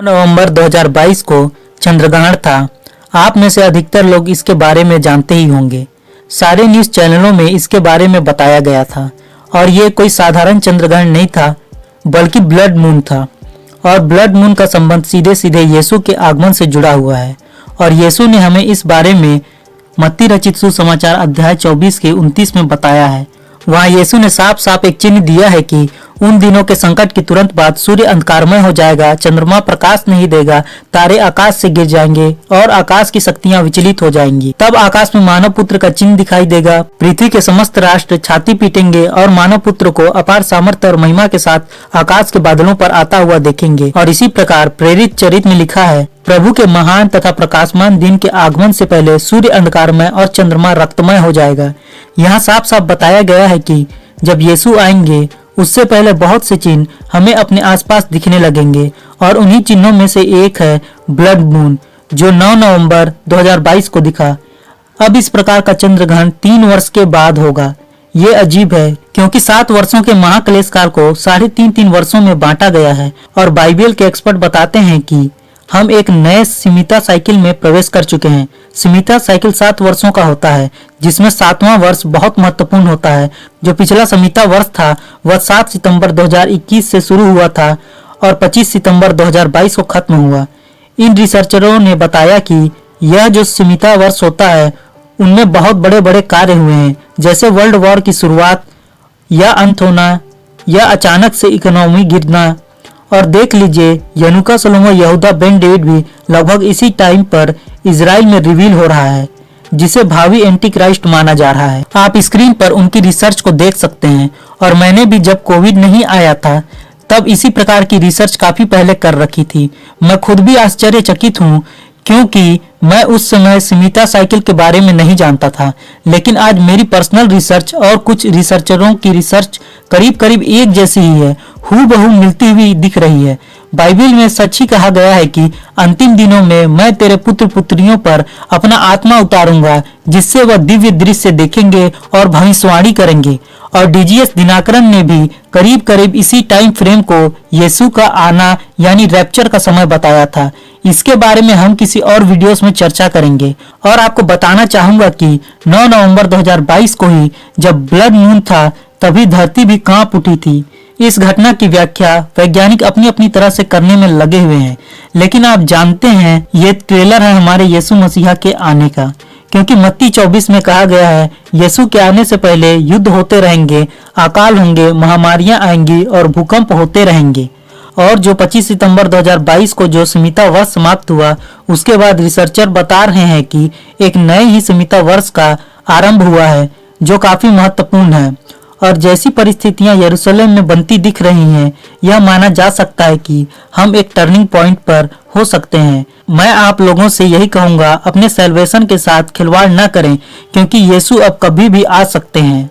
नवंबर 2022 को चंद्रग्रहण था। आप में से अधिकतर लोग इसके बारे में जानते ही होंगे। सारे न्यूज़ चैनलों में इसके बारे में बताया गया था और ये कोई साधारण चंद्रग्रहण नहीं था बल्कि ब्लड मून था। और ब्लड मून का संबंध सीधे सीधे यीशु के आगमन से जुड़ा हुआ है और यीशु ने हमें इस बारे में मत्ती रचित सुसमाचार अध्याय 24 के 29 में बताया है। वहाँ यीशु ने साफ साफ एक चिन्ह दिया है कि उन दिनों के संकट के तुरंत बाद सूर्य अंधकारमय हो जाएगा, चंद्रमा प्रकाश नहीं देगा, तारे आकाश से गिर जाएंगे और आकाश की शक्तियां विचलित हो जाएंगी। तब आकाश में मानव पुत्र का चिन्ह दिखाई देगा। पृथ्वी के समस्त राष्ट्र छाती पीटेंगे और मानव पुत्र को अपार सामर्थ्य और महिमा के साथ आकाश के बादलों पर आता हुआ देखेंगे। और इसी प्रकार प्रेरित चरित्र में लिखा है, प्रभु के महान तथा प्रकाशमान दिन के आगमन से पहले सूर्य अंधकारमय और चंद्रमा रक्तमय हो जाएगा। यहाँ साफ साफ बताया गया है कि जब यीशु आएंगे उससे पहले बहुत से चिन्ह हमें अपने आसपास दिखने लगेंगे और उन्हीं चिन्हों में से एक है ब्लड मून, जो 9 नवंबर 2022 को दिखा। अब इस प्रकार का चंद्रग्रहण 3 वर्ष के बाद होगा। ये अजीब है क्योंकि 7 वर्षों के महाक्लेश काल को 3.5 वर्षों में बांटा गया है और बाइबल के एक्सपर्ट बताते हैं कि हम एक नए सीमिता साइकिल में प्रवेश कर चुके हैं। सीमिता साइकिल 7 वर्षों का होता है, जिसमें 7वां वर्ष बहुत महत्वपूर्ण होता है। जो पिछला सीमिता वर्ष था वह 7 सितंबर 2021 से शुरू हुआ था और 25 सितंबर 2022 को खत्म हुआ। इन रिसर्चरों ने बताया कि यह जो सीमिता वर्ष होता है उनमें बहुत बड़े बड़े कार्य हुए हैं, जैसे वर्ल्ड वॉर की शुरुआत या अंत होना या अचानक से इकोनॉमी गिरना। और देख लीजिए, यनुका सलोमो यहूदा बेन डेविड भी लगभग इसी टाइम पर इजराइल में रिवील हो रहा है, जिसे भावी एंटी क्राइस्ट माना जा रहा है। आप स्क्रीन पर उनकी रिसर्च को देख सकते हैं। और मैंने भी जब कोविड नहीं आया था तब इसी प्रकार की रिसर्च काफी पहले कर रखी थी। मैं खुद भी आश्चर्यचकित हूँ क्योंकि मैं उस समय सीमिता साइकिल के बारे में नहीं जानता था, लेकिन आज मेरी पर्सनल रिसर्च और कुछ रिसर्चरों की रिसर्च करीब करीब एक जैसी ही है, हूबहू मिलती हुई दिख रही है। बाइबल में सच ही कहा गया है कि अंतिम दिनों में मैं तेरे पुत्र पुत्रियों पर अपना आत्मा उतारूंगा, जिससे वह दिव्य दृश्य देखेंगे और भविष्यवाणी करेंगे। और डीजीएस दिनाकरन ने भी करीब करीब इसी टाइम फ्रेम को यीशु का आना यानी रैप्चर का समय बताया था। इसके बारे में हम किसी और वीडियोस में चर्चा करेंगे। और आपको बताना चाहूंगा कि 9 नवंबर 2022 को ही जब ब्लड मून था तभी धरती भी कांप उठी थी। इस घटना की व्याख्या वैज्ञानिक अपनी अपनी तरह से करने में लगे हुए हैं, लेकिन आप जानते हैं ये ट्रेलर है हमारे यीशु मसीहा के आने का, क्योंकि मत्ती 24 में कहा गया है यीशु के आने से पहले युद्ध होते रहेंगे, अकाल होंगे, महामारियां आएंगी और भूकंप होते रहेंगे। और जो 25 सितंबर 2022 को जो सीमिता वर्ष समाप्त हुआ, उसके बाद रिसर्चर बता रहे हैं कि एक नए ही सीमिता वर्ष का आरंभ हुआ है जो काफी महत्वपूर्ण है। और जैसी परिस्थितियां यरूशलेम में बनती दिख रही हैं, यह माना जा सकता है कि हम एक टर्निंग पॉइंट पर हो सकते हैं। मैं आप लोगों से यही कहूंगा, अपने सैल्वेशन के साथ खिलवाड़ न करें, क्योंकि यीशु अब कभी भी आ सकते हैं।